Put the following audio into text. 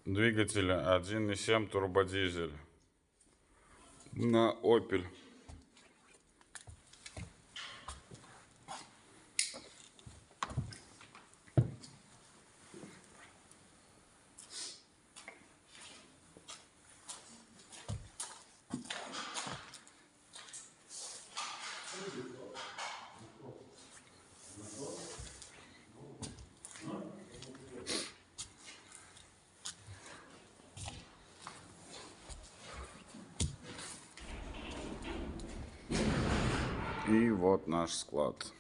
двигателя 1.7 турбодизель на Opel. И вот наш склад.